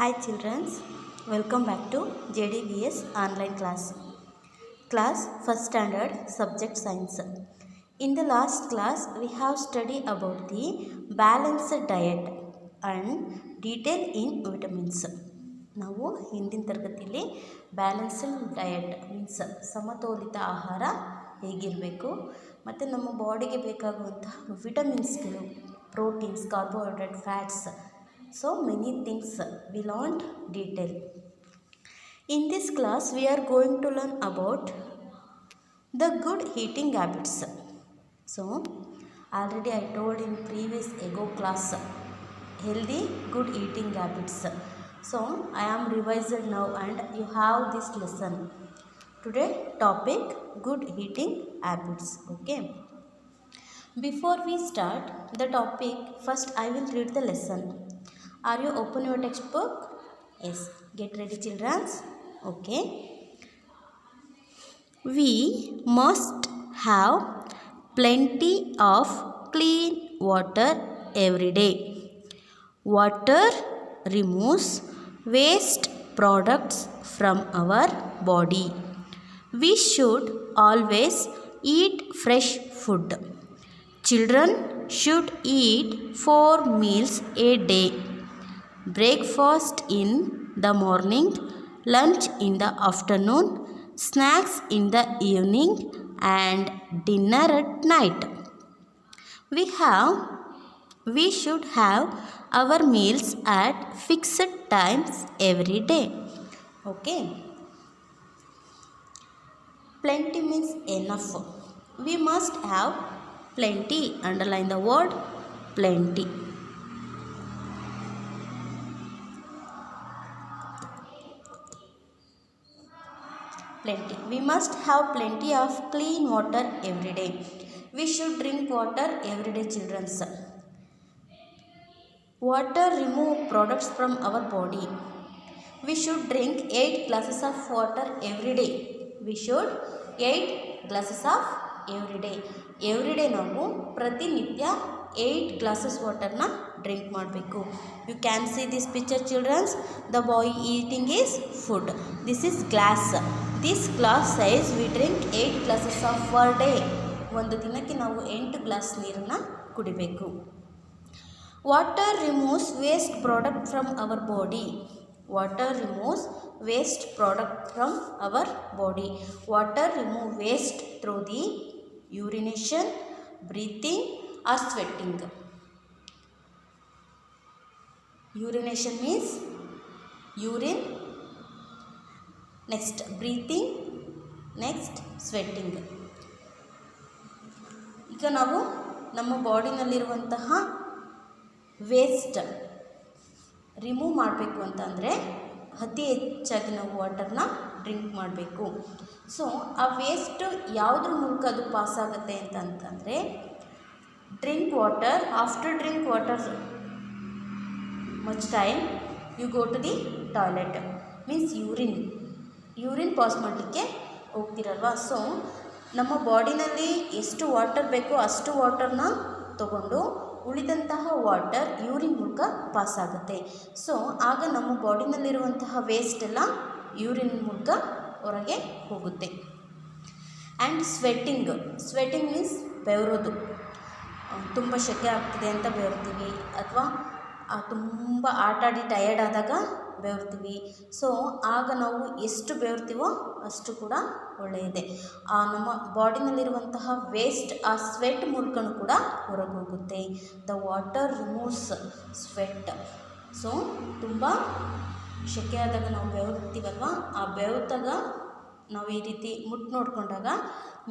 Hi children, welcome back to JDVS online class. Class 1st standard subject science. In the last class we have studied about the balanced diet and detail in vitamins. ನಾವು ಹಿಂದಿನ ತರಗತಿಯಲ್ಲಿ balanced diet means ಸಮತೋಲಿತ ಆಹಾರ ಹೇಗಿರಬೇಕು ಮತ್ತು ನಮ್ಮ ಬಾಡಿಗೆ ಬೇಕಾಗುವಂತಹ ವಿಟಮಿನ್ಸ್ಗಳು, proteins, carbohydrate, fats, so many things we learned detail. In this class we are going to learn about the good eating habits. So already I told in previous class healthy good eating habits. So I am revised now and you have this lesson. Today topic good eating habits. Okay. Before we start the topic, first I will read the lesson. Are you open your textbook? Yes. Get ready children. Okay. We must have plenty of clean water every day. Water removes waste products from our body. We should always eat fresh food. Children should eat 4 meals a day. Breakfast in the morning, lunch in the afternoon, snacks in the evening and dinner at night. We should have our meals at fixed times every day. Okay. Plenty means enough. We must have plenty. Underline the word plenty. Plenty. We must have plenty of clean water every day. We should drink water every day children. Water remove products from our body. We should drink 8 glasses of water every day. We should 8 glasses of every day. Every day ನಾವು ಪ್ರತಿನಿತ್ಯ 8 glasses waterನ drink ಮಾಡಬೇಕು. You can see this picture children. The boy eating his food. This is glass. This glass says we drink 8 glasses of per day. ಒಂದು ದಿನಕ್ಕೆ ನಾವು 8 glass ನೀರನ್ನು ಕುಡಿಬೇಕು. Water removes waste product from our body. Water removes waste product from our body. Water remove waste through the urination, breathing or sweating. Urination means urine, next breathing, next sweating. ಈಗ ನಾವು ನಮ್ಮ ಬಾಡಿನಲ್ಲಿರುವಂತಹ waste remove ಮಾಡಬೇಕು ಅಂತಂದರೆ ಅತಿ ಹೆಚ್ಚಾಗಿ ನಾವು ವಾಟರ್ನ ಡ್ರಿಂಕ್ ಮಾಡಬೇಕು. ಸೊ ಆ ವೇಸ್ಟ್ ಯಾವುದ್ರ ಮೂಲಕ ಅದು ಪಾಸ್ ಆಗುತ್ತೆ ಅಂತಂದರೆ drink water. After drink water much time you go to the toilet means urine pass ಮಾಡಲಿಕ್ಕೆ ಹೋಗ್ತಿರಲ್ವ. ಸೊ ನಮ್ಮ ಬಾಡಿನಲ್ಲಿ ಎಷ್ಟು ವಾಟರ್ ಬೇಕೋ ಅಷ್ಟು ವಾಟರ್ನ ತಗೊಂಡು ಉಳಿದಂತಹ ವಾಟರ್ ಯೂರಿನ್ ಮೂಲಕ ಪಾಸ್ ಆಗುತ್ತೆ. ಸೊ ಆಗ ನಮ್ಮ ಬಾಡಿನಲ್ಲಿರುವಂತಹ ವೇಸ್ಟ್ ಎಲ್ಲ ಯೂರಿನ್ ಮೂಲಕ ಹೊರಗೆ ಹೋಗುತ್ತೆ. ಆ್ಯಂಡ್ ಸ್ವೆಟ್ಟಿಂಗ್ ಮೀನ್ಸ್ ಬೆವರೋದು. ತುಂಬ ಸೆಕೆ ಆಗ್ತಿದೆ ಅಂತ ಬೆವರ್ತೀವಿ, ಅಥವಾ ತುಂಬ ಆಟಾಡಿ ಟಯರ್ಡ್ ಆದಾಗ ಬೆವರ್ತೀವಿ. ಸೊ ಆಗ ನಾವು ಎಷ್ಟು ಬೆವರ್ತೀವೋ ಅಷ್ಟು ಕೂಡ ಒಳ್ಳೆಯದೇ. ನಮ್ಮ ಬಾಡಿನಲ್ಲಿರುವಂತಹ ವೇಸ್ಟ್ ಆ ಸ್ವೆಟ್ ಮೂಲಕನೂ ಕೂಡ ಹೊರಗೆ ಹೋಗುತ್ತೆ. The water removes sweat. So ತುಂಬ ಸೆಕೆ ಆದಾಗ ನಾವು ಬೆವರ್ತೀವಲ್ವ, ಆ ಬೆವರ್ತಾಗ ನಾವು ಈ ರೀತಿ ಮುಟ್ಟು ನೋಡಿಕೊಂಡಾಗ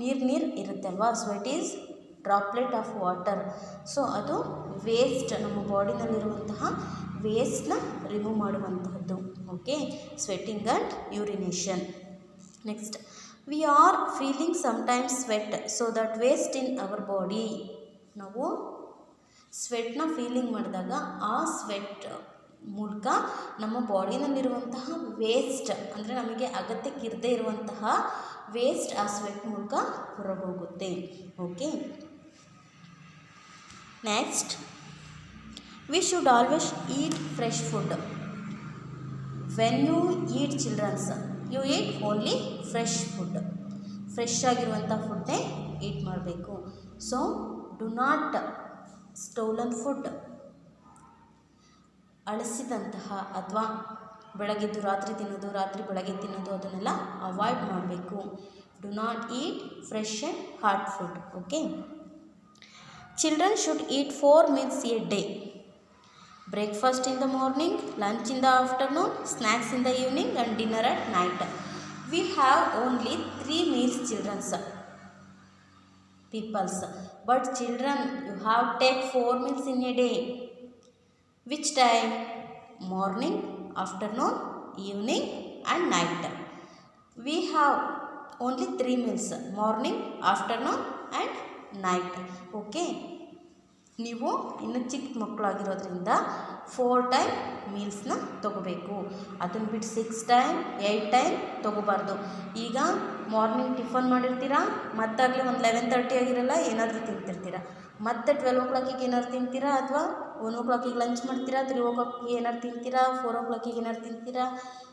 ನೀರು ಇರುತ್ತೆ ಅಲ್ವಾ. Sweat is droplet of water. So ಅದು ವೇಸ್ಟ್, ನಮ್ಮ ಬಾಡಿನಲ್ಲಿರುವಂತಹ ವೇಸ್ಟ್ನ ರಿಮೂವ್ ಮಾಡುವಂತಹದ್ದು. Okay. Sweating and urination. Next, we are feeling sometimes sweat so that waste in our body. ನಾವು ಸ್ವೆಟ್ನ ಫೀಲಿಂಗ್ ಮಾಡಿದಾಗ ಆ ಸ್ವೆಟ್ ಮೂಲಕ ನಮ್ಮ ಬಾಡಿನಲ್ಲಿರುವಂತಹ ವೇಸ್ಟ್, ಅಂದರೆ ನಮಗೆ ಅಗತ್ಯಕ್ಕೆ ಇರದೇ ಇರುವಂತಹ ವೇಸ್ಟ್ ಆ ಸ್ವೆಟ್ ಮೂಲಕ ಹೊರಗೋಗುತ್ತೆ. Okay. Next, we should always eat fresh food. When you eat childrens, you eat only fresh food, fresh ಆಗಿರುವಂಥ ಫುಡ್ಡೇ ಈಟ್ ಮಾಡಬೇಕು. So do not stolen food, ಅಳಿಸಿದಂತಹ ಅಥವಾ ಬೆಳಗ್ಗೆದ್ದು ರಾತ್ರಿ ತಿನ್ನೋದು, ರಾತ್ರಿ ಬೆಳಗ್ಗೆ ತಿನ್ನೋದು ಅದನ್ನೆಲ್ಲ ಅವಾಯ್ಡ್ ಮಾಡಬೇಕು. Do not heat fresh and hot food. Okay. Children should eat 4 meals a day. Breakfast in the morning, lunch in the afternoon, snacks in the evening and dinner at night. We have only 3 meals children's peoples, but children you have take 4 meals in a day. Which time? Morning, afternoon, evening and night. We have only 3 meals, morning, afternoon and night. Okay. ನೀವು ಇನ್ನು ಚಿಕ್ಕ ಮಕ್ಕಳಾಗಿರೋದ್ರಿಂದ 4 time ಮೀಲ್ಸ್ನ ತೊಗೋಬೇಕು. ಅದನ್ನು ಬಿಟ್ಟು 6 time 8 time ತೊಗೋಬಾರ್ದು. ಈಗ morning tiffin ಮಾಡಿರ್ತೀರ, ಮತ್ತಾಗಲೇ ಒಂದು 11:30 ಆಗಿರಲ್ಲ, ಏನಾದರೂ ತಿಂತಿರ್ತೀರ. ಮತ್ತೆ 12 o'clock ಏನಾದ್ರು ತಿಂತೀರಾ, ಅಥವಾ 1 o'clock ಲಂಚ್ ಮಾಡ್ತೀರಾ, 3 o'clock ಏನಾದ್ರು ತಿಂತೀರಾ, 4 o'clock ಏನಾದ್ರು ತಿಂತೀರಾ,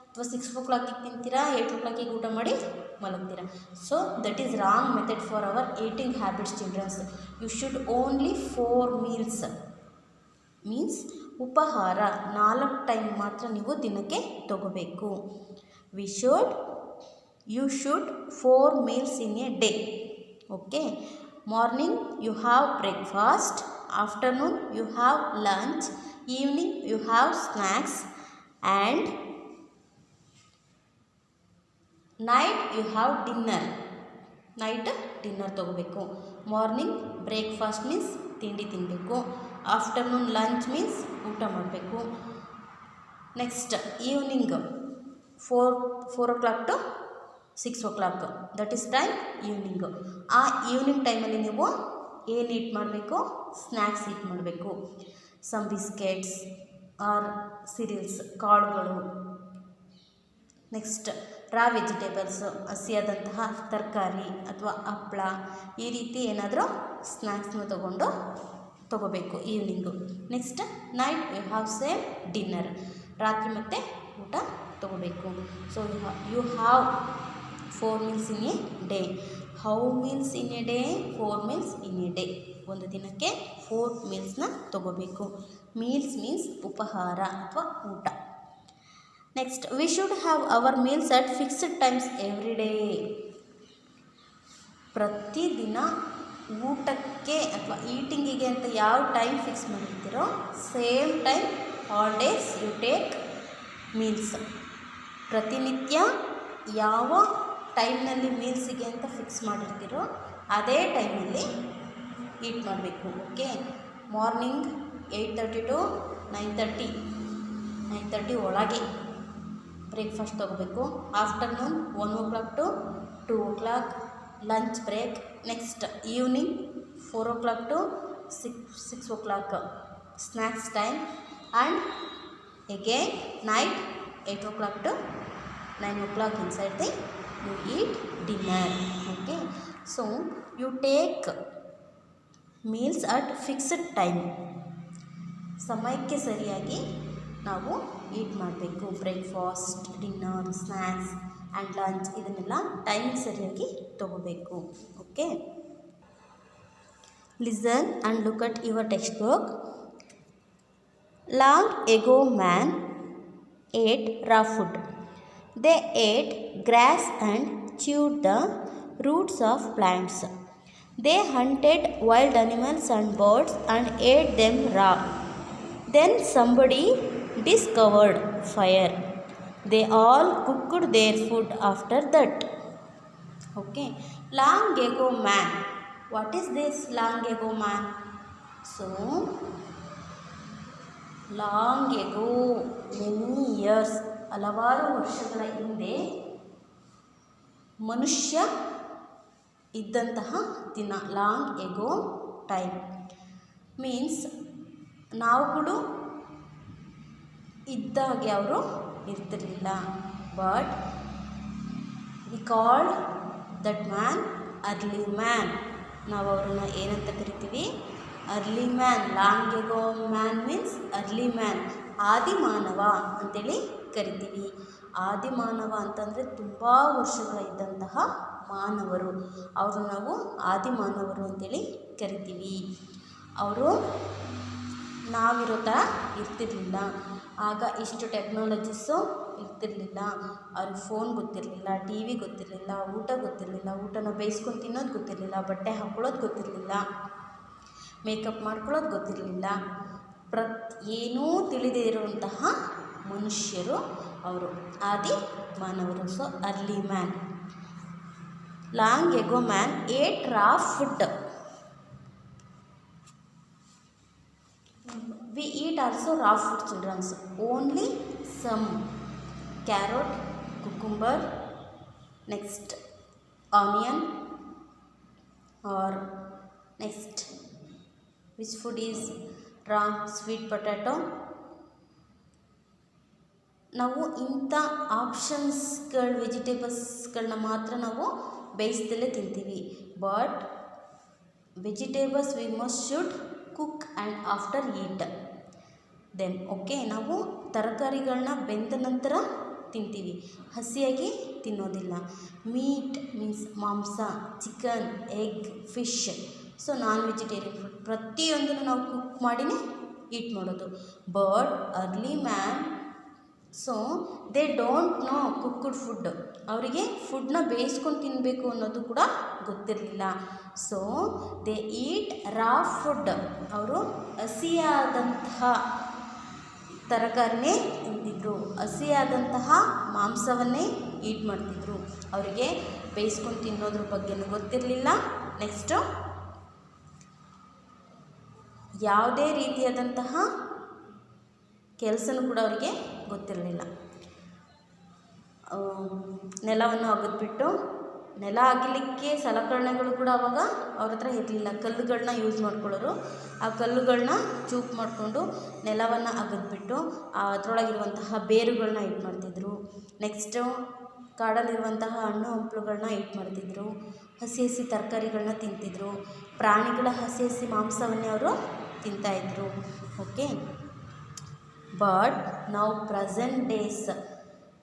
ಅಥವಾ 6 o'clock ತಿಂತೀರಾ, 8 o'clock ಊಟ ಮಾಡಿ ಮಲಗ್ತೀರಾ. So that is wrong method for our eating habits childrens. You should only 4 meals means ಉಪಹಾರ 4 ಟೈಮ್ ಮಾತ್ರ ನೀವು ದಿನಕ್ಕೆ ತಗೋಬೇಕು. You should 4 meals in a day. Okay. Morning you have breakfast, afternoon you have lunch, evening you have snacks and night you have dinner. Night dinner ತೊಗೋಬೇಕು. Morning breakfast means ತಿಂಡಿ ತಿನ್ನಬೇಕು. Afternoon lunch means ಊಟ ಮಾಡಬೇಕು. Next evening 4 o'clock to 6 o'clock that is time evening. ಆ evening ಟೈಮಲ್ಲಿ ನೀವು ಏನು eat ಮಾಡಬೇಕು? ಸ್ನ್ಯಾಕ್ಸ್ ಈಟ್ ಮಾಡಬೇಕು. ಸಮ್ ಬಿಸ್ಕೆಟ್ಸ್ ಆರ್ ಸಿರಿಯಲ್ಸ್, ಕಾಳುಗಳು. ನೆಕ್ಸ್ಟ್ ರಾ ವೆಜಿಟೇಬಲ್ಸ್, ಹಸಿಯಾದಂತಹ ತರಕಾರಿ ಅಥವಾ ಹಪ್ಪಳ, ಈ ರೀತಿ ಏನಾದರೂ ಸ್ನ್ಯಾಕ್ಸ್ನ ತೊಗೋಬೇಕು evening. Next night you have same dinner, ರಾತ್ರಿ ಮತ್ತೆ ಊಟ ತೊಗೋಬೇಕು. So you have 4 meals in a day. How meals in a day? 4 meals in a day. ಒಂದು ದಿನಕ್ಕೆ 4 mealsನ ತೊಗೋಬೇಕು. ಮೀಲ್ಸ್ ಮೀನ್ಸ್ ಉಪಹಾರ ಅಥವಾ ಊಟ. Next we should have our meals at fixed times every day. ಪ್ರತಿದಿನ ಊಟಕ್ಕೆ ಅಥವಾ ಈಟಿಂಗಿಗೆ ಅಂತ ಯಾವ ಟೈಮ್ ಫಿಕ್ಸ್ ಮಾಡಿರ್ತೀರೋ same time all days you take meals. ಪ್ರತಿನಿತ್ಯ ಯಾವ ಟೈಮ್ನಲ್ಲಿ ಮೀಲ್ಸಿಗೆ ಅಂತ ಫಿಕ್ಸ್ ಮಾಡಿರ್ತೀರೋ ಅದೇ ಟೈಮಲ್ಲಿ ಈಟ್ ಮಾಡಬೇಕು. ಓಕೆ. ಮಾರ್ನಿಂಗ್ 8:30 to 9:30 ಒಳಗೆ ಬ್ರೇಕ್ಫಾಸ್ಟ್ ತೊಗೋಬೇಕು. Afternoon 1 o'clock to 2 o'clock lunch break. Next evening 4 o'clock to 6 o'clock snacks time and again night 8 o'clock to 9 o'clock inside the you eat dinner. Okay. So you take meals at fixed time. ಸಮಯಕ್ಕೆ ಸರಿಯಾಗಿ ನಾವು ಈಟ್ ಮಾಡಬೇಕು. Breakfast, dinner, snacks and lunch ಇದನ್ನೆಲ್ಲ ಟೈಮಿಗೆ ಸರಿಯಾಗಿ ತೊಗೋಬೇಕು. Okay. Listen and look at your text book. Long ago man ate raw food. They ate grass and chewed the roots of plants. They hunted wild animals and birds and ate them raw. Then somebody discovered fire. They all cooked their food after that. Okay. Long ago man. What is this long ago man? So long ago, many years, ಹಲವಾರು ವರ್ಷಗಳ ಹಿಂದೆ ಮನುಷ್ಯ ಇದ್ದಂತಹ ದಿನ. Long ago time means ನಾವುಗಳು ಇದ್ದಾಗೆ ಅವರು ಇರ್ತಿರಲಿಲ್ಲ. But we called that man early man. ನಾವು ಅವ್ರನ್ನ ಏನಂತ ಕರಿತೀವಿ? Early man. Long ago man means early man, ಆದಿಮಾನವ ಅಂತೇಳಿ ಕರಿತೀವಿ. ಆದಿಮಾನವ ಅಂತಂದರೆ ತುಂಬ ವರ್ಷಗಳ ಇದ್ದಂತಹ ಮಾನವರು, ಅವರು ನಾವು ಆದಿಮಾನವರು ಅಂತೇಳಿ ಕರಿತೀವಿ. ಅವರು ನಾವಿರೋ ಥರ ಇರ್ತಿರ್ಲಿಲ್ಲ. ಆಗ ಇಷ್ಟು ಟೆಕ್ನಾಲಜೀಸು ಇರ್ತಿರಲಿಲ್ಲ. ಅವ್ರಿಗೆ ಫೋನ್ ಗೊತ್ತಿರಲಿಲ್ಲ, ಟಿ ವಿ ಗೊತ್ತಿರಲಿಲ್ಲ, ಊಟ ಗೊತ್ತಿರಲಿಲ್ಲ, ಊಟನ ಬೇಯಿಸ್ಕೊಂಡು ತಿನ್ನೋದು ಗೊತ್ತಿರಲಿಲ್ಲ, ಬಟ್ಟೆ ಹಾಕ್ಕೊಳ್ಳೋದು ಗೊತ್ತಿರಲಿಲ್ಲ, ಮೇಕಪ್ ಮಾಡ್ಕೊಳ್ಳೋದು ಗೊತ್ತಿರಲಿಲ್ಲ. ಏನೂ ತಿಳಿದೇ ಇರುವಂತಹ ಮನುಷ್ಯರು ಅವರು, ಆದಿ ಮಾನವರು. So early man. Long ago man ate raw food. We eat also raw food, children. Only some carrot, cucumber, next onion, or next which food is raw? Sweet potato. ನಾವು ಇಂಥ ಆಪ್ಷನ್ಸ್ಗಳು ವೆಜಿಟೇಬಲ್ಸ್ಗಳನ್ನ ಮಾತ್ರ ನಾವು ಬೇಯಿಸ್ದಲ್ಲೇ ತಿಂತೀವಿ. But vegetables we must should cook and after eat then. Okay, ನಾವು ತರಕಾರಿಗಳನ್ನ ಬೆಂದ ನಂತರ ತಿಂತೀವಿ, ಹಸಿಯಾಗಿ ತಿನ್ನೋದಿಲ್ಲ. ಮೀಟ್ ಮೀನ್ಸ್ ಮಾಂಸ, chicken, egg, fish. So non vegetarian food ಪ್ರತಿಯೊಂದನ್ನು ನಾವು ಕುಕ್ ಮಾಡಿನೇ ಈಟ್ ಮಾಡೋದು. But early man, so they don't know cooked food. ಅವರಿಗೆ ಫುಡ್ನ ಬೇಯಿಸ್ಕೊಂಡು ತಿನ್ನಬೇಕು ಅನ್ನೋದು ಕೂಡ ಗೊತ್ತಿರಲಿಲ್ಲ. So they eat raw food. ಅವರು ಹಸಿಯಾದಂತಹ ತರಕಾರಿನೇ ತಿಂತಿದ್ರು, ಹಸಿಯಾದಂತಹ ಮಾಂಸವನ್ನೇ ಈಟ್ ಮಾಡ್ತಿದ್ರು. ಅವರಿಗೆ ಬೇಯಿಸ್ಕೊಂಡು ತಿನ್ನೋದ್ರ ಬಗ್ಗೆನೂ ಗೊತ್ತಿರಲಿಲ್ಲ. ನೆಕ್ಸ್ಟು ಯಾವುದೇ ರೀತಿಯಾದಂತಹ ಕೆಲಸನೂ ಕೂಡ ಅವರಿಗೆ ಗೊತ್ತಿರಲಿಲ್ಲ. ನೆಲವನ್ನು ಅಗೆದ್ಬಿಟ್ಟು, ನೆಲ ಅಗಿಲಿಕ್ಕೆ ಸಲಕರಣೆಗಳು ಕೂಡ ಆವಾಗ ಅವ್ರ ಹತ್ರ ಇರಲಿಲ್ಲ. ಕಲ್ಲುಗಳನ್ನ ಯೂಸ್ ಮಾಡ್ಕೊಳ್ಳೋರು. ಆ ಕಲ್ಲುಗಳನ್ನ ಚೂಪ್ ಮಾಡಿಕೊಂಡು ನೆಲವನ್ನು ಅಗೆದ್ಬಿಟ್ಟು ಅದರೊಳಗಿರುವಂತಹ ಬೇರುಗಳನ್ನ ಈಟ್ ಮಾಡ್ತಿದ್ರು. ನೆಕ್ಸ್ಟು ಕಾಡಲ್ಲಿರುವಂತಹ ಹಣ್ಣು ಹಂಪಲುಗಳನ್ನ ಈಟ್ ಮಾಡ್ತಿದ್ರು. ಹಸಿ ಹಸಿ ತರಕಾರಿಗಳನ್ನ ತಿಂತಿದ್ರು. ಪ್ರಾಣಿಗಳ ಹಸಿ ಹಸಿ ಮಾಂಸವನ್ನೇ ಅವರು ತಿಂತಾಯಿದ್ರು. ಓಕೆ, ಬಟ್ ನಾವು present days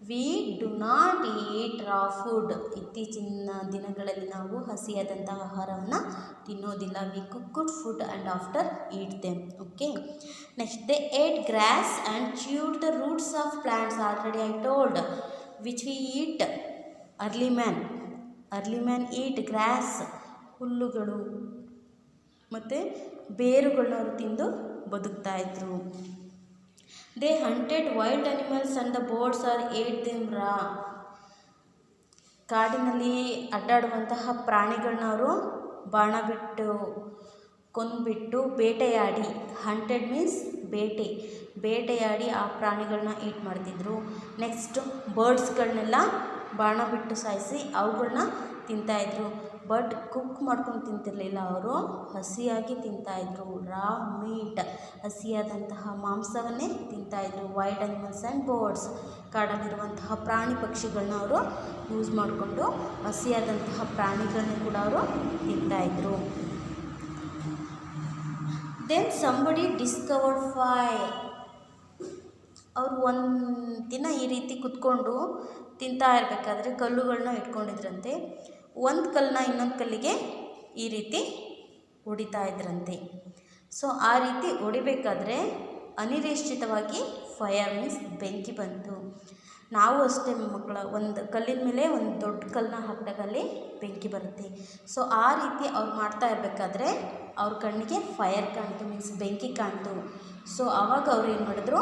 we do not eat raw food. ಇತ್ತೀಚಿನ ದಿನಗಳಲ್ಲಿ ನಾವು ಹಸಿಯಾದಂತಹ ಆಹಾರವನ್ನು ತಿನ್ನೋದಿಲ್ಲ. We cooked food and after eat them. Okay, next they ate grass and chewed the roots of plants. Already I told which we eat. Early man eat grass, ಹುಲ್ಲುಗಳು ಮತ್ತು ಬೇರುಗಳನ್ನ ಅವರು ತಿಂದು ಬದುಕ್ತಾಯಿದ್ರು. They hunted wild animals and the birds are ate them raw. ಕಾಡಿನಲ್ಲಿ ಅಡ್ಡಾಡುವಂತಹ ಪ್ರಾಣಿಗಳನ್ನ ಅವರು ಬಾಣ ಬಿಟ್ಟು ಕೊಂದುಬಿಟ್ಟು ಬೇಟೆಯಾಡಿ, ಹಂಟೆಡ್ ಮೀನ್ಸ್ ಬೇಟೆಯಾಡಿ ಆ ಪ್ರಾಣಿಗಳನ್ನ ಈಟ್ ಮಾಡ್ತಿದ್ರು. ನೆಕ್ಸ್ಟು ಬರ್ಡ್ಸ್ಗಳನ್ನೆಲ್ಲ ಬಾಣ ಬಿಟ್ಟು ಸಾಯಿಸಿ ಅವುಗಳನ್ನ ತಿಂತಾಯಿದ್ರು. ಬಟ್ ಕುಕ್ ಮಾಡ್ಕೊಂಡು ತಿಂತಿರಲಿಲ್ಲ, ಅವರು ಹಸಿಯಾಗಿ ತಿಂತಾಯಿದ್ರು. ರಾ ಮೀಟ್, ಹಸಿಯಾದಂತಹ ಮಾಂಸವನ್ನೇ ತಿಂತಾಯಿದ್ರು. ವೈಲ್ಡ್ ಅನಿಮಲ್ಸ್ ಆ್ಯಂಡ್ ಬರ್ಡ್ಸ್, ಕಾಡಲ್ಲಿರುವಂತಹ ಪ್ರಾಣಿ ಪಕ್ಷಿಗಳನ್ನ ಅವರು ಯೂಸ್ ಮಾಡಿಕೊಂಡು ಹಸಿಯಾದಂತಹ ಪ್ರಾಣಿಗಳನ್ನ ಕೂಡ ಅವರು ತಿಂತಾಯಿದ್ರು. Then somebody discovered fire. ಅವರು ಒಂದು ದಿನ ಈ ರೀತಿ ಕುತ್ಕೊಂಡು ತಿಂತಾ ಇರಬೇಕಾದ್ರೆ ಕಲ್ಲುಗಳನ್ನ ಇಟ್ಕೊಂಡಿದ್ರಂತೆ. ಒಂದು ಕಲ್ಲನ್ನ ಇನ್ನೊಂದು ಕಲ್ಲಿಗೆ ಈ ರೀತಿ ಹೊಡಿತಾ ಇದ್ರಂತೆ. ಸೊ ಆ ರೀತಿ ಹೊಡಿಬೇಕಾದ್ರೆ ಅನಿರೀಕ್ಷಿತವಾಗಿ ಫೈರ್ ಮೀನ್ಸ್ ಬೆಂಕಿ ಬಂತು. ನಾವು ಅಷ್ಟೇ ಮಕ್ಕಳ, ಒಂದು ಕಲ್ಲಿನ ಮೇಲೆ ಒಂದು ದೊಡ್ಡ ಕಲ್ಲನ್ನ ಹಾಕಿದಾಗ ಅಲ್ಲಿ ಬೆಂಕಿ ಬರುತ್ತೆ. ಸೊ ಆ ರೀತಿ ಅವ್ರು ಮಾಡ್ತಾ ಇರಬೇಕಾದ್ರೆ ಅವ್ರ ಕಣ್ಣಿಗೆ ಫೈರ್ ಕಾಣ್ತು, ಮೀನ್ಸ್ ಬೆಂಕಿ ಕಾಣ್ತು. ಸೊ ಆವಾಗ ಅವ್ರು ಏನು ಮಾಡಿದ್ರು,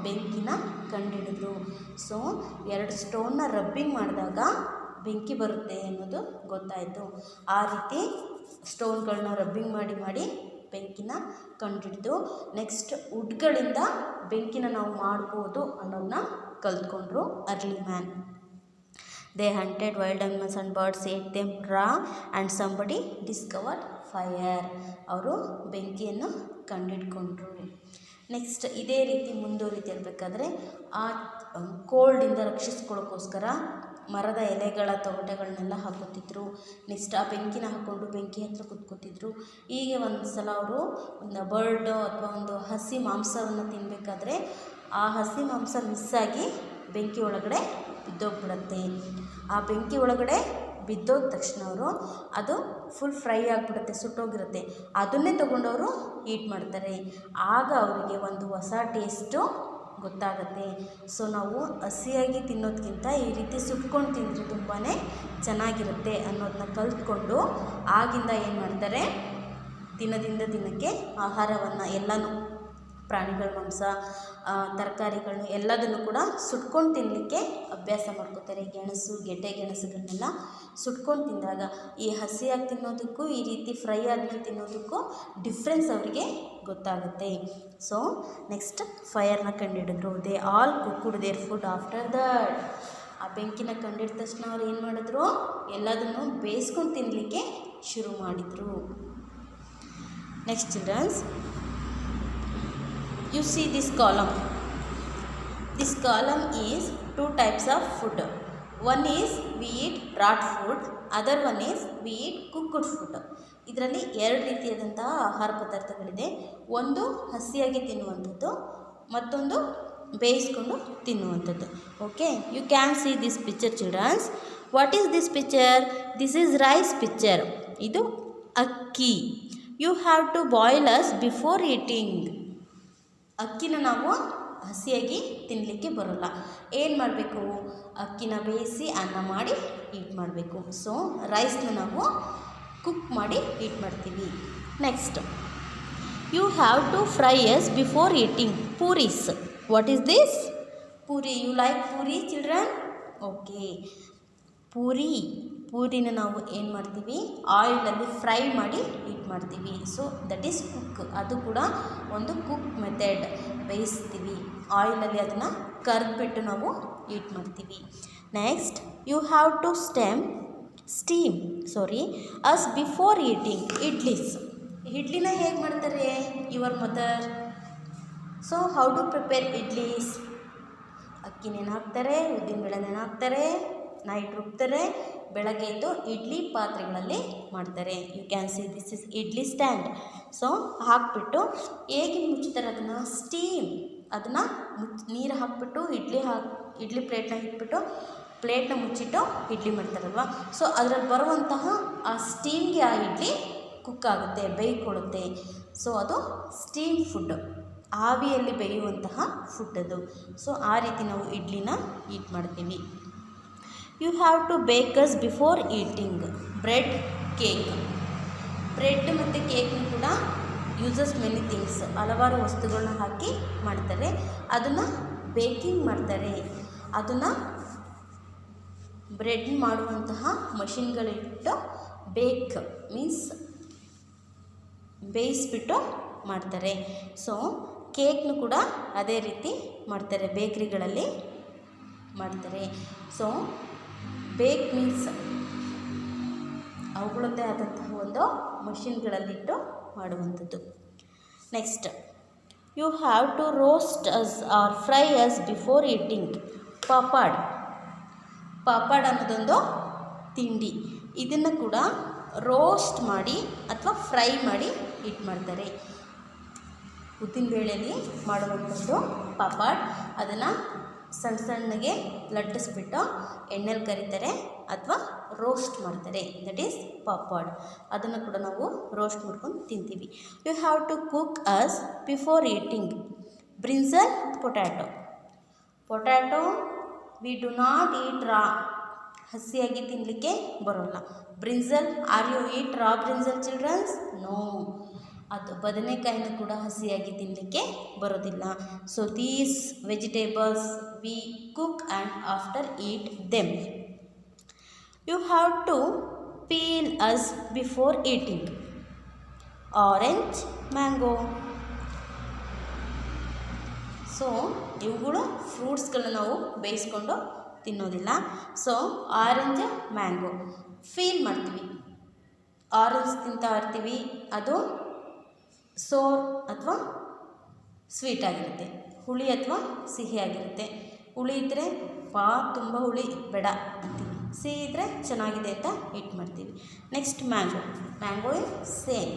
ಬೆಂಕಿನ ಕಂಡುಹಿಡಿದ್ರು. ಸೊ 2 ಸ್ಟೋನ್ನ ರಬ್ಬಿಂಗ್ ಮಾಡಿದಾಗ ಬೆಂಕಿ ಬರುತ್ತೆ ಅನ್ನೋದು ಗೊತ್ತಾಯಿತು. ಆ ರೀತಿ ಸ್ಟೋನ್ಗಳನ್ನ ರಬ್ಬಿಂಗ್ ಮಾಡಿ ಬೆಂಕಿನ ಕಂಡುಹಿಡಿದು ನೆಕ್ಸ್ಟ್ ವುಡ್ಗಳಿಂದ ಬೆಂಕಿನ ನಾವು ಮಾಡ್ಬೋದು ಅನ್ನೋದನ್ನ ಕಲ್ತ್ಕೊಂಡ್ರು early man. They hunted wild animals and birds ate them raw and somebody discovered fire. ಅವರು ಬೆಂಕಿಯನ್ನು ಕಂಡುಹಿಡ್ಕೊಂಡ್ರು. ನೆಕ್ಸ್ಟ್ ಇದೇ ರೀತಿ ಮುಂದುವರಿತಿರ್ಬೇಕಾದ್ರೆ ಆ ಕೋಲ್ಡಿಂದ ರಕ್ಷಿಸ್ಕೊಳ್ಳೋಕ್ಕೋಸ್ಕರ ಮರದ ಎಲೆಗಳ ತೊಗಟೆಗಳನ್ನೆಲ್ಲ ಹಾಕೋತಿದ್ರು. ನೆಕ್ಸ್ಟ್ ಆ ಬೆಂಕಿನ ಹಾಕ್ಕೊಂಡು ಬೆಂಕಿ ಹತ್ರ ಕುತ್ಕೋತಿದ್ರು. ಹೀಗೆ ಒಂದು ಸಲ ಅವರು ಒಂದು ಬರ್ಡ್ ಅಥವಾ ಒಂದು ಹಸಿ ಮಾಂಸವನ್ನು ತಿನ್ನಬೇಕಾದ್ರೆ ಆ ಹಸಿ ಮಾಂಸ ಮಿಸ್ಸಾಗಿ ಬೆಂಕಿ ಒಳಗಡೆ ಬಿದ್ದೋಗ್ಬಿಡುತ್ತೆ. ಆ ಬೆಂಕಿ ಒಳಗಡೆ ಬಿದ್ದೋದ ತಕ್ಷಣ ಅವರು ಅದು ಫುಲ್ ಫ್ರೈ ಆಗಿಬಿಡುತ್ತೆ, ಸುಟ್ಟೋಗಿರುತ್ತೆ. ಅದನ್ನೇ ತೊಗೊಂಡವರು ಈಟ್ ಮಾಡ್ತಾರೆ. ಆಗ ಅವರಿಗೆ ಒಂದು ಹೊಸ ಟೇಸ್ಟು ಗೊತ್ತಾಗುತ್ತೆ. ಸೊ ನಾವು ಹಸಿಯಾಗಿ ತಿನ್ನೋದಕ್ಕಿಂತ ಈ ರೀತಿ ಸುಟ್ಕೊಂಡು ತಿಂದರೆ ತುಂಬಾ ಚೆನ್ನಾಗಿರುತ್ತೆ ಅನ್ನೋದನ್ನ ಕಲ್ತ್ಕೊಂಡು ಆಗಿಂದ ಏನು ಮಾಡ್ತಾರೆ, ದಿನದಿಂದ ದಿನಕ್ಕೆ ಆಹಾರವನ್ನು ಎಲ್ಲನೂ ಪ್ರಾಣಿಗಳ ಮಾಂಸ, ತರಕಾರಿಗಳನ್ನು ಎಲ್ಲದನ್ನು ಕೂಡ ಸುಟ್ಕೊಂಡು ತಿನ್ನಲಿಕ್ಕೆ ಅಭ್ಯಾಸ ಮಾಡ್ಕೋತಾರೆ. ಗೆಣಸು, ಗೆಡ್ಡೆ ಗೆಣಸುಗಳನ್ನೆಲ್ಲ ಸುಟ್ಕೊಂಡು ತಿಂದಾಗ ಈ ಹಸಿಯಾಗಿ ತಿನ್ನೋದಕ್ಕೂ ಈ ರೀತಿ ಫ್ರೈ ಆದಮೇಲೆ ತಿನ್ನೋದಕ್ಕೂ ಡಿಫ್ರೆನ್ಸ್ ಅವರಿಗೆ ಗೊತ್ತಾಗುತ್ತೆ. ಸೊ ನೆಕ್ಸ್ಟ್ ಫೈರ್ನ ಕಂಡುಹಿಡಿದ್ರು. They all cooked their food after that. ಆ ಬೆಂಕಿನ ಕಂಡಿಡಿದ ತಕ್ಷಣ ಅವ್ರು ಏನು ಮಾಡಿದ್ರು, ಎಲ್ಲದನ್ನು ಬೇಯಿಸ್ಕೊಂಡು ತಿನ್ನಲಿಕ್ಕೆ ಶುರು ಮಾಡಿದರು. Next childrens, you see this column. This column is two types of food. One is we eat raw food, other one is we eat cooked food. ಇದರಲ್ಲಿ ಎರಡು ರೀತಿಯಾದಂತಹ ಆಹಾರ ಪದಾರ್ಥಗಳಿದೆ. ಒಂದು ಹಸಿಯಾಗಿ ತಿನ್ನುವಂಥದ್ದು, ಮತ್ತೊಂದು ಬೇಯಿಸ್ಕೊಂಡು ತಿನ್ನುವಂಥದ್ದು. Okay, you can see this picture childrens. What is this picture? This is rice picture. ಇದು ಅಕ್ಕಿ. You have to boil us before eating. ಅಕ್ಕಿನ ನಾವು ಹಸಿಯಾಗಿ ತಿನ್ನಲಿಕ್ಕೆ ಬರೋಲ್ಲ. ಏನು ಮಾಡಬೇಕು, ಅಕ್ಕಿನ ಬೇಯಿಸಿ ಅನ್ನ ಮಾಡಿ ಈಟ್ ಮಾಡಬೇಕು. ಸೊ ರೈಸ್ನ ನಾವು ಕುಕ್ ಮಾಡಿ ಈಟ್ ಮಾಡ್ತೀವಿ. Next, you have to fry us before eating puris. What is this? Puri. You like puri children? Okay, ಪೂರಿನ ನಾವು ಏನು ಮಾಡ್ತೀವಿ, ಆಯಿಲಲ್ಲಿ ಫ್ರೈ ಮಾಡಿ ಈಟ್ ಮಾಡ್ತೀವಿ. So that is cook. ಅದು ಕೂಡ ಒಂದು ಕುಕ್ ಮೆಥಡ್. ಬೇಯಿಸ್ತೀವಿ, ಆಯಿಲಲ್ಲಿ ಅದನ್ನು ಕರ್ದ್ಬಿಟ್ಟು ನಾವು ಈಟ್ ಮಾಡ್ತೀವಿ. Next, you have to steam us before eating idlis. ಇಡ್ಲಿನ ಹೇಗೆ ಮಾಡ್ತಾರೆ your mother? So how to prepare idlis? ಅಕ್ಕಿನೇನು ಹಾಕ್ತಾರೆ, ಉದ್ದಿನಬೇಳೆನೇನು ಹಾಕ್ತಾರೆ, ನೈಟ್ ರುಬ್ತಾರೆ, ಬೆಳಗ್ಗೆ ಎದ್ದು ಇಡ್ಲಿ ಪಾತ್ರೆಗಳಲ್ಲಿ ಮಾಡ್ತಾರೆ. You can see this is idli stand. So ಹಾಕಿಬಿಟ್ಟು ಹೇಗೆ ಮುಚ್ತಾರೆ ಅದನ್ನು? ಸ್ಟೀಮ್. ಅದನ್ನು ನೀರು ಹಾಕಿಬಿಟ್ಟು ಇಡ್ಲಿ ಪ್ಲೇಟ್ನ ಇಟ್ಬಿಟ್ಟು ಪ್ಲೇಟ್ನ ಮುಚ್ಚಿಟ್ಟು ಇಡ್ಲಿ ಮಾಡ್ತಾರಲ್ವ. ಸೊ ಅದರಲ್ಲಿ ಬರುವಂತಹ ಆ ಸ್ಟೀಮ್ಗೆ ಆ ಇಡ್ಲಿ ಕುಕ್ ಆಗುತ್ತೆ, ಬೇಯ್ಕೊಳ್ಳುತ್ತೆ. ಸೊ ಅದು ಸ್ಟೀಮ್ ಫುಡ್, ಆವಿಯಲ್ಲಿ ಬೇಯುವಂತಹ ಫುಡ್ ಅದು. ಸೊ ಆ ರೀತಿ ನಾವು ಇಡ್ಲಿನ ಈಟ್ ಮಾಡ್ತೀವಿ. ಯು ಹ್ಯಾವ್ ಟು ಬೇಕ್ us before eating bread, cake. Bread ಮತ್ತು ಕೇಕ್ನ ಕೂಡ ಯೂಸಸ್ ಮೆನಿ ಥಿಂಗ್ಸ್, ಹಲವಾರು ವಸ್ತುಗಳನ್ನ ಹಾಕಿ ಮಾಡ್ತಾರೆ. ಅದನ್ನು ಬೇಕಿಂಗ್ ಮಾಡ್ತಾರೆ. ಅದನ್ನು ಬ್ರೆಡ್ ಮಾಡುವಂತಹ ಮಷಿನ್ಗಳಿಟ್ಟು ಬೇಕ್ ಮೀನ್ಸ್ ಬೇಯಿಸ್ಬಿಟ್ಟು ಮಾಡ್ತಾರೆ. ಸೊ ಕೇಕ್ನು ಕೂಡ ಅದೇ ರೀತಿ ಮಾಡ್ತಾರೆ, ಬೇಕ್ರಿಗಳಲ್ಲಿ ಮಾಡ್ತಾರೆ. ಸೊ ಬೇಕ್ ಮೀನ್ಸ್ ಅವುಗಳದ್ದೇ ಆದಂತಹ ಒಂದು ಮಷಿನ್ಗಳಲ್ಲಿಟ್ಟು ಮಾಡುವಂಥದ್ದು. Next, you have to roast us or fry us before eating papad. Papad ಅನ್ನೋದೊಂದು ತಿಂಡಿ. ಇದನ್ನು ಕೂಡ ರೋಸ್ಟ್ ಮಾಡಿ ಅಥವಾ ಫ್ರೈ ಮಾಡಿ ಈಟ್ ಮಾಡ್ತಾರೆ. ಉದ್ದಿನಬೇಳೆಯಲ್ಲಿ ಮಾಡುವಂಥದ್ದು ಪಾಪಾಡ್. ಅದನ್ನು ಸಣ್ಣ ಸಣ್ಣಗೆ ಲಟ್ಟಿಸ್ಬಿಟ್ಟು ಎಣ್ಣೆಲಿ ಕರಿತಾರೆ ಅಥವಾ ರೋಸ್ಟ್ ಮಾಡ್ತಾರೆ. That is papad. ಅದನ್ನು ಕೂಡ ನಾವು ರೋಸ್ಟ್ ಮಾಡ್ಕೊಂಡು ತಿಂತೀವಿ. You have to cook us before eating brinjal potato we do not eat raw. ಹಸಿಯಾಗಿ ತಿನ್ನಲಿಕ್ಕೆ ಬರೋಲ್ಲ. Brinjal, are you eat raw brinjal childrens? No. ಅದು ಬದನೆಕಾಯಿನ ಕೂಡ ಹಸಿಯಾಗಿ ತಿನ್ನಲಿಕ್ಕೆ ಬರೋದಿಲ್ಲ. So these vegetables we cook and after eat them. You have to peel us before eating orange, mango. So ಇವುಗಳು ಫ್ರೂಟ್ಸ್ಗಳನ್ನ ನಾವು ಬೇಯಿಸ್ಕೊಂಡು ತಿನ್ನೋದಿಲ್ಲ. ಸೊ ಆರೆಂಜ್, ಮ್ಯಾಂಗೋ ಫೀಲ್ ಮಾಡ್ತೀವಿ. ಆರೆಂಜ್ ತಿಂತಾ ಇರ್ತೀವಿ, ಅದು ಸೋರ್ ಅಥವಾ ಸ್ವೀಟ್ ಆಗಿರುತ್ತೆ, ಹುಳಿ ಅಥವಾ ಸಿಹಿ ಆಗಿರುತ್ತೆ. ಹುಳಿ ಇದ್ದರೆ ತುಂಬ ಹುಳಿ ಬೇಡ ಅಂತೀವಿ, ಸಿಹಿ ಇದ್ದರೆ ಚೆನ್ನಾಗಿದೆ ಅಂತ ಈಟ್ ಮಾಡ್ತೀವಿ. Next mango is same,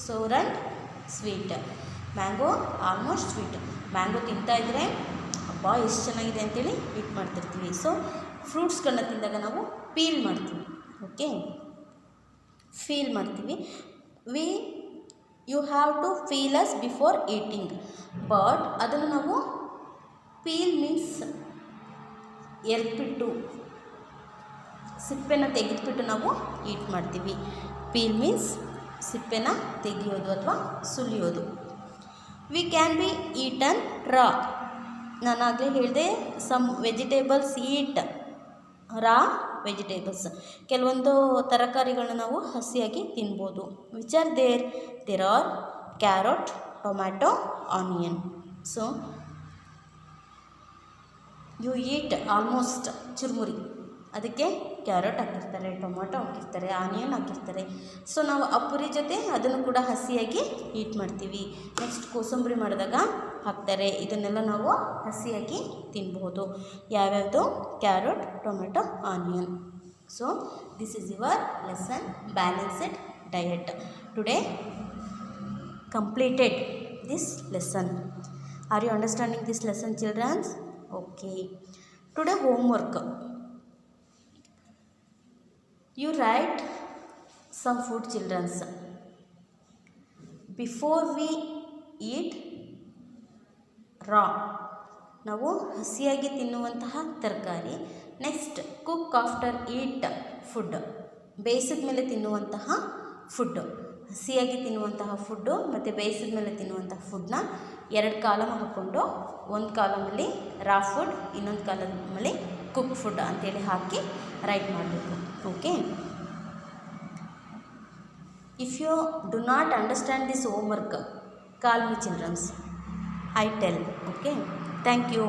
sour and sweet. Mango almost sweet. Mango ತಿಂತಾ ಇದ್ದರೆ ಅಬ್ಬಾ ಎಷ್ಟು ಚೆನ್ನಾಗಿದೆ ಅಂತೇಳಿ ಈಟ್ ಮಾಡ್ತಿರ್ತೀವಿ. ಸೊ ಫ್ರೂಟ್ಸ್ಗಳನ್ನ ತಿಂದಾಗ ನಾವು ಪೀಲ್ ಮಾಡ್ತೀವಿ. ಓಕೆ, ಫೀಲ್ ಮಾಡ್ತೀವಿ. You have to feel us before eating. But ಅದನ್ನು ನಾವು ಪೀಲ್ ಮೀನ್ಸ್ ಎರ್ಬಿಟ್ಟು ಸಿಪ್ಪೆನ ತೆಗೆದುಬಿಟ್ಟು ನಾವು ಈಟ್ ಮಾಡ್ತೀವಿ. ಪೀಲ್ ಮೀನ್ಸ್ ಸಿಪ್ಪೆನ ತೆಗೆಯೋದು ಅಥವಾ ಸುಲಿಯೋದು. We can be eaten raw. ನಾನು ಆಗಲೇ ಹೇಳಿದೆ, some vegetables eat raw vegetables. ಕೆಲವೊಂದು ತರಕಾರಿಗಳನ್ನ ನಾವು ಹಸಿಯಾಗಿ ತಿನ್ಬೋದು. Which are there are carrot, tomato, onion. So you eat almost churumuri, ಅದಕ್ಕೆ ಕ್ಯಾರೆಟ್ ಹಾಕಿರ್ತಾರೆ, ಟೊಮೊಟೊ ಹಾಕಿರ್ತಾರೆ, ಆನಿಯನ್ ಹಾಕಿರ್ತಾರೆ. ಸೊ ನಾವು ಆ ಪುರಿ ಜೊತೆ ಅದನ್ನು ಕೂಡ ಹಸಿಯಾಗಿ ಈಟ್ ಮಾಡ್ತೀವಿ. ನೆಕ್ಸ್ಟ್ ಕೋಸಂಬರಿ ಮಾಡಿದಾಗ ಹಾಕ್ತಾರೆ. ಇದನ್ನೆಲ್ಲ ನಾವು ಹಸಿಯಾಗಿ ತಿನ್ಬೋದು. ಯಾವ್ಯಾವುದು? Carrot, tomato, onion. So this is your lesson balanced diet. Today completed this lesson. Are you understanding this lesson, children? Okay. Today homework. You write some food, children. Before we eat raw, ನಾವು ಹಸಿಯಾಗಿ ತಿನ್ನುವಂತಹ ತರಕಾರಿ. Next cook after eat food, ಬೇಯಿಸಿದ ಮೇಲೆ ತಿನ್ನುವಂತಹ food. ಹಸಿಯಾಗಿ ತಿನ್ನುವಂತಹ food ಮತ್ತು ಬೇಯಿಸಿದ ಮೇಲೆ ತಿನ್ನುವಂತಹ ಫುಡ್ನ 2 ಕಾಲಮ್ ಹಾಕ್ಕೊಂಡು, ಒಂದು ಕಾಲಮಲ್ಲಿ ರಾ ಫುಡ್, ಇನ್ನೊಂದು ಕಾಲಮಲ್ಲಿ ಕುಕ್ ಫುಡ್ ಅಂತೇಳಿ ಹಾಕಿ ರೈಟ್ ಮಾಡಬೇಕು. Okay. If you do not understand this homework, call me childrens, I tell. Okay, thank you.